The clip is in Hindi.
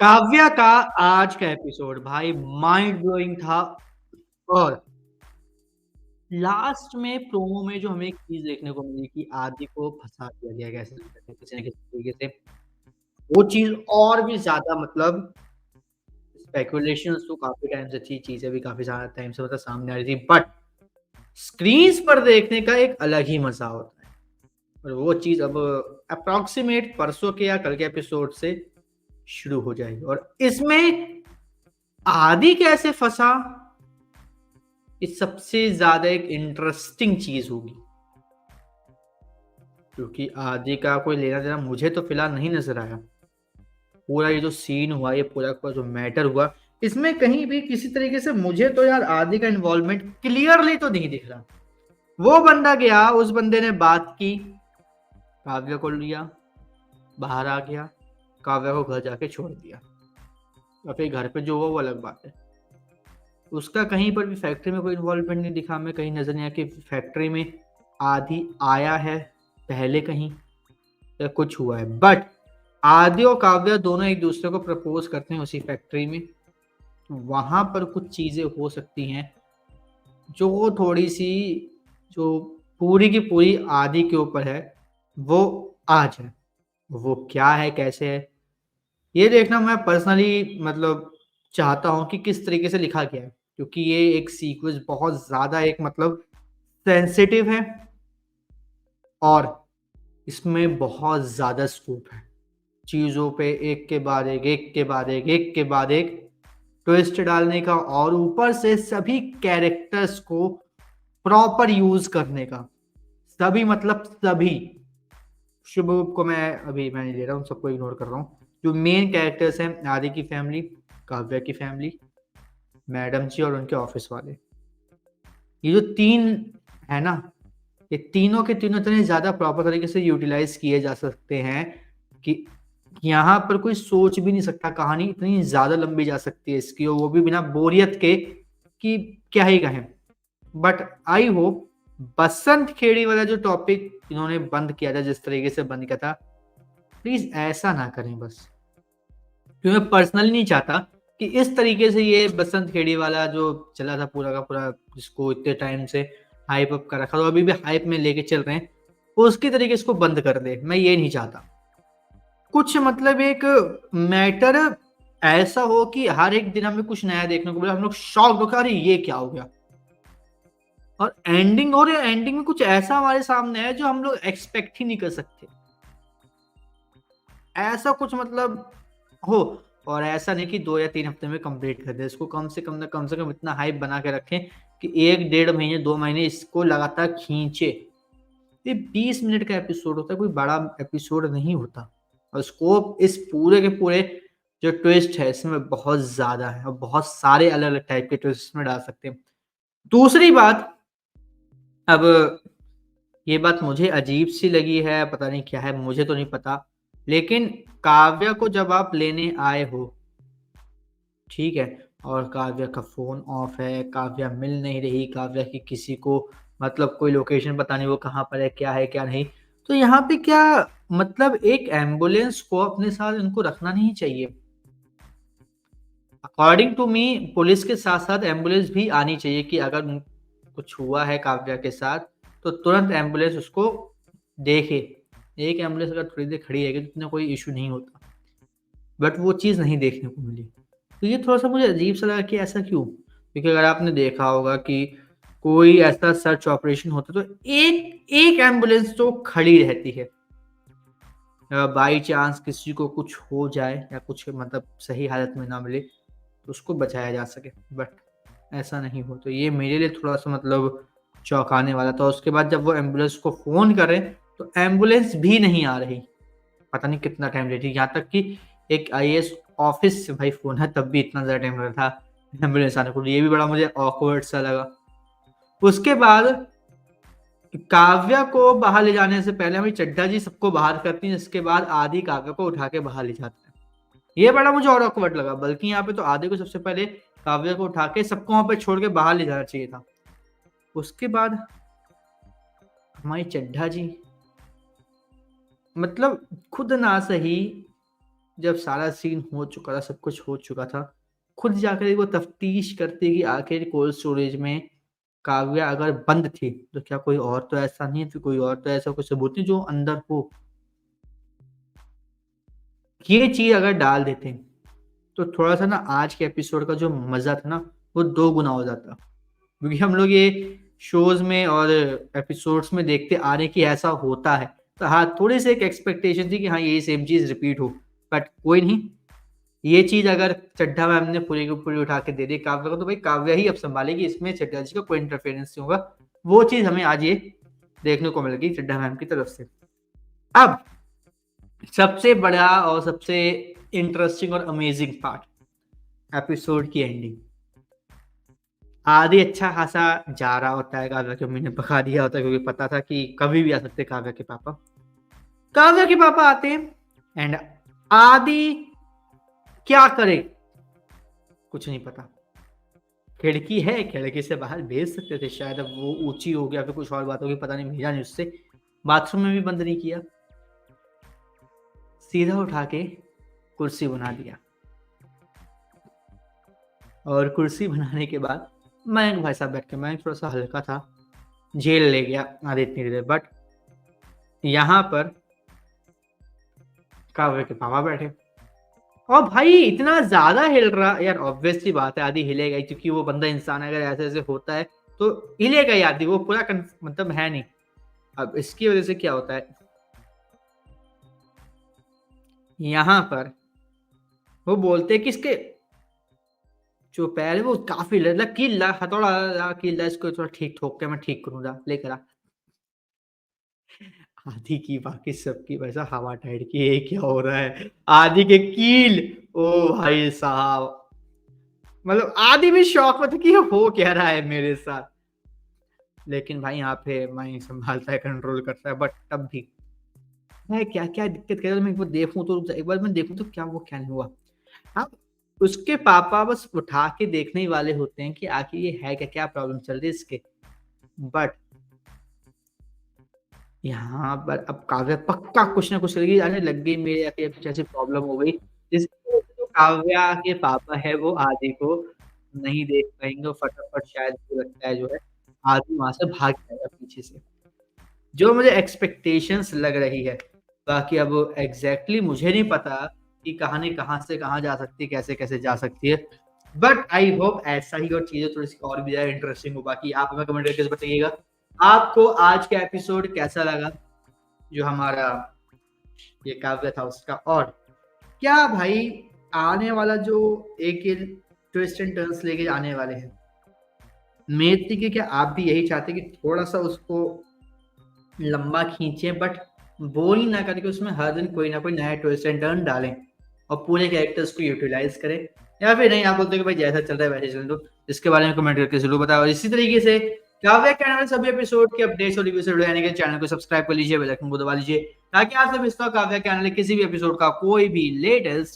काव्या का आज का एपिसोड भाई माइंड ब्लोइंग था। और लास्ट में प्रोमो में जो हमें एक चीज़ देखने को मिली कि आदि को फँसा दिया गया कैसे न कैसे, किसी न किसी तरीके से, वो चीज़ और भी ज़्यादा मतलब स्पेकुलेशंस तो काफ़ी टाइम से थी, चीज़ें भी काफ़ी ज़्यादा टाइम से मतलब सामने आ रही थी, बट स्क्रीन्स पर देखने का एक अलग ही मज़ा होता है। और वो चीज़ अब अप्रॉक्सिमेट परसों के या कल के एपिसोड से शुरू हो जाएगी और इसमें आदि कैसे फँसा, ये सबसे ज़्यादा एक इंटरेस्टिंग चीज़ होगी। क्योंकि आदि का कोई लेना-देना मुझे तो फिलहाल नहीं नज़र आया। पूरा ये जो सीन हुआ, ये पूरा का जो मैटर हुआ, इसमें कहीं भी किसी तरीके से मुझे तो यार आदि का इन्वॉल्वमेंट क्लियरली तो नहीं दिख रहा। वो बंदा गया, उस बंदे ने बात की, काव्या को लिया, बाहर आ गया, काव्या को घर जाके छोड़ दिया। और फिर घर पे जो हुआ वो अलग बात है। उसका कहीं पर भी फैक्ट्री में कोई इन्वॉल्वमेंट नहीं दिखा, हमें कहीं नज़र नहीं आया कि फैक्ट्री में आदि आया है पहले कहीं या कुछ हुआ है। बट आदि और काव्या दोनों एक दूसरे को प्रपोज करते हैं उसी फैक्ट्री में। वहां पर कुछ चीजें हो सकती हैं जो थोड़ी सी, जो पूरी की पूरी आदि के ऊपर है, वो आज है। वो क्या है, कैसे है, ये देखना मैं पर्सनली मतलब चाहता हूँ कि किस तरीके से लिखा गया है, क्योंकि ये एक सीक्वेंस बहुत ज्यादा एक मतलब सेंसिटिव है और इसमें बहुत ज़्यादा स्कोप है। चीज़ों पे एक के बाद एक, एक के बाद एक के बाद एक ट्विस्ट डालने का और ऊपर से सभी कैरेक्टर्स को प्रॉपर यूज़ करने का। सभी मतलब सभी। शुभ को मैं नहीं ले रहा हूँ, सबको इग्नोर कर रहा हूँ। जो मेन कैरेक्टर्स हैं, आदि की फैमिली, काव्या की फैमिली, मैडम जी और उनके ऑफिस वाले। ये जो 3 है ना, ये तीनों के तीनों इतने ज़्यादा प्रॉपर तरीके से यूटिलाइज़ किए जा सकते हैं कि यहाँ पर कोई सोच भी नहीं सकता, कहानी इतनी ज़्यादा लंबी जा सकती है इसकी, और वो भी बिना बोरियत के कि क्या ही कहें। बट आई होप बसंत खेड़ी वाला जो टॉपिक इन्होंने बंद किया था, जिस तरीके से बंद किया था, प्लीज़ ऐसा ना करें बस। क्योंकि मैं पर्सनली नहीं चाहता कि इस तरीके से ये बसंत खेड़ी वाला जो चला था पूरा का पूरा, जिसको इतने टाइम से हाइप अप कर रखा था, अभी भी हाइप में लेके चल रहे हैं, उसकी तरीके इसको बंद कर दे। मैं ये नहीं चाहता। कुछ मतलब एक मैटर ऐसा हो कि हर एक दिन हमें कुछ नया देखने को मिला, हम लोग शॉक्ड होकर अरे ये क्या हो गया, और एंडिंग में कुछ ऐसा हमारे सामने है जो हम लोग एक्सपेक्ट ही नहीं कर सकते। ऐसा कुछ मतलब हो, और ऐसा नहीं कि 2 या 3 हफ्ते में कंप्लीट कर दे इसको, कम से कम इतना हाइप बना के रखें कि 1 डेढ़ महीने 2 महीने इसको लगातार खींचे। ये 20 मिनट का एपिसोड होता है, कोई बड़ा एपिसोड नहीं होता, और स्कोप इस पूरे के पूरे जो ट्विस्ट है इसमें बहुत ज़्यादा है और बहुत सारे अलग-अलग टाइप के ट्विस्ट इसमें डाल सकते हैं। दूसरी बात, अब ये बात मुझे अजीब-सी लगी है, पता नहीं क्या है, मुझे तो नहीं पता। लेकिन काव्या को जब आप लेने आए हो, ठीक है, और काव्या का फ़ोन ऑफ है, काव्या मिल नहीं रही, काव्या की किसी को मतलब कोई लोकेशन पता नहीं वो कहाँ पर है, क्या नहीं। तो यहाँ पे क्या मतलब एक एम्बुलेंस को अपने साथ इनको रखना नहीं चाहिए। अकॉर्डिंग टू मी पुलिस के साथ-साथ एम्बुलेंस भी आनी चाहिए कि अगर कुछ हुआ है काव्या के साथ, तो तुरंत एम्बुलेंस उसको देखे। एक एम्बुलेंस अगर थोड़ी देर खड़ी रहेगी तो इतना कोई इश्यू नहीं होता। बट वो चीज़ नहीं देखने को मिली। तो ये थोड़ा-सा मुझे अजीब-सा लगा कि ऐसा क्यों? क्योंकि अगर आपने देखा होगा कि कोई ऐसा सर्च ऑपरेशन होता तो एक एक एम्बुलेंस तो खड़ी रहती है। बाई चांस किसी को कुछ हो जाए या कुछ मतलब सही हालत में ना मिले, तो उसको बचाया जा सके। बट ऐसा नहीं हो, तो ये मेरे लिए थोड़ा-सा मतलब चौंकाने वाला था। उसके बाद जब वो एम्बुलेंस को फ़ोन करे, तो एम्बुलेंस भी नहीं आ रही। पता नहीं कितना टाइम लेटी, यहाँ तक कि एक आईएएस ऑफिस से भाई फ़ोन है, तब भी इतना ज़्यादा टाइम लगा था एम्बुलेंस आने को। ये भी बड़ा मुझे ऑकवर्ड सा लगा। उसके बाद काव्या को बाहर ले जाने से पहले हमारी चड्ढा जी सबको बाहर करती हैं, जिसके बाद आदि काव्या को उठा के बाहर ले जाते हैं। ये बड़ा मुझे और ऑकवर्ड लगा, बल्कि यहाँ पे तो आदि को सबसे पहले काव्या को उठा के सबको वहाँ पे छोड़ के बाहर ले जाना चाहिए था। उसके बाद हमारी चड्ढा जी मतलब खुद ना सही, जब सारा सीन हो चुका था, सब कुछ हो चुका था, खुद जाकर एक वो तफ्तीश करती कि आखिर कोल्ड स्टोरेज में काव्या अगर बंद थी तो क्या कोई और तो ऐसा नहीं है, फिर कोई और तो ऐसा कोई सबूत नहीं जो अंदर हो। ये चीज अगर डाल देते तो थोड़ा सा ना आज के एपिसोड का जो मजा था ना वो दो गुना हो जाता, क्योंकि हम लोग ये शोज में और एपिसोड्स में देखते आ रहे हैं कि ऐसा होता है। तो हाँ, थोड़ी सी एक एक्सपेक्टेशन थी कि हाँ ये सेम चीज रिपीट हो, बट कोई नहीं। ये चीज अगर चड्ढा मैम ने पूरी की पूरी उठा के दे दी काव्या को, तो भाई काव्या ही अब संभालेगी, इसमें चड्ढा जी का कोई इंटरफेरेंस नहीं होगा। वो चीज हमें आज ये देखने को मिलेगी चड्ढा मैम की तरफ से। अब सबसे बड़ा और सबसे इंटरेस्टिंग और अमेजिंग पार्ट, एपिसोड की एंडिंग। आदि अच्छा खासा जा रहा होता है, काव्या की मम्मी ने पका दिया होता है, क्योंकि पता था कि कभी भी आ सकते काव्या के पापा। काव्या के पापा आते हैं एंड आदि क्या करे कुछ नहीं पता। खिड़की है, खिड़की से बाहर भेज सकते थे शायद, अब वो ऊंची हो गया फिर कुछ और बात होगी, पता नहीं, भेजा नहीं उससे। बाथरूम में भी बंद नहीं किया, सीधा उठा के कुर्सी बना दिया। और कुर्सी बनाने के बाद मयंक भाई साहब बैठ के, मयंक थोड़ा सा हल्का था, झेल ले गया आधे इतनी देर, बट यहाँ पर काव्य के पापा बैठे और भाई इतना ज्यादा हिल रहा यार, ऑब्वियसली बात है आदि हिलेगा ही, क्योंकि वो बंदा इंसान अगर ऐसे ऐसे होता है तो हिलेगा ही आदि, वो पूरा मतलब है नहीं। अब इसकी वजह से क्या होता है, यहाँ पर वो बोलते कि इसके जो पैर है वो काफी कील ला, हथौड़ा कील ला, इसको थोड़ा ठीक ठोक के मैं ठीक करूंगा, लेकर आ। आदि की बाकी सबकी वैसा हवा टाइट की, ये क्या हो रहा है, आदि के कील, ओ भाई साहब, मतलब आदि भी शौक में था कि ये हो क्या रहा है मेरे साथ। लेकिन भाई यहाँ पे मैं संभालता है, कंट्रोल करता है, बट तब भी मैं क्या क्या दिक्कत कर, मैं एक बार देखूं तो एक बार मैं देखूं तो क्या वो क्या नहीं हुआ। अब उसके पापा बस उठा के देखने ही वाले होते हैं कि आखिर ये है क्या, क्या प्रॉब्लम चल रही है इसके। बट यहाँ पर अब काव्या पक्का कुछ ना कुछ करेगी, आने लग गई मेरे या फिर कुछ ऐसी प्रॉब्लम हो गई जिसकी वजह से जो काव्या के पापा है वो आदि को नहीं देख पाएंगे, और फटाफट शायद मुझे लगता है जो है आदि वहां से भाग जाएगा पीछे से, जो मुझे एक्सपेक्टेशंस लग रही है। बाकी अब एग्जैक्टली मुझे नहीं पता कि कहानी कहाँ से कहाँ जा सकती है, कैसे कैसे जा सकती है, बट आई होप ऐसा ही और चीजें थोड़ी सी और भी ज्यादा इंटरेस्टिंग हो। बाकी आप हमें कमेंट करके बताइएगा आपको आज का एपिसोड कैसा लगा, जो हमारा ये काव्य था उसका, और क्या भाई आने वाला जो एक ट्विस्ट एंड टर्न्स लेके आने वाले हैं मेथी के, क्या आप भी यही चाहते कि थोड़ा सा उसको लंबा खींचे, बट बोर ही ना करके उसमें हर दिन कोई ना कोई नया ट्विस्ट एंड टर्न डालें और पूरे कैरेक्टर्स को यूटिलाइज करें, या फिर नहीं आप बोलते कि भाई जैसा चल रहा है वैसे चल दो। इसके बारे में कमेंट करके जरूर बताओ, और इसी तरीके से काव्य चैनल सभी एपिसोड के अपडेट्स और रिव्यू से जुड़े रहने के चैनल को सब्सक्राइब कर लीजिए, बेल आइकन को दबा लीजिए, ताकि आप सब इस काव्य चैनल किसी भी एपिसोड का कोई भी लेटेस्ट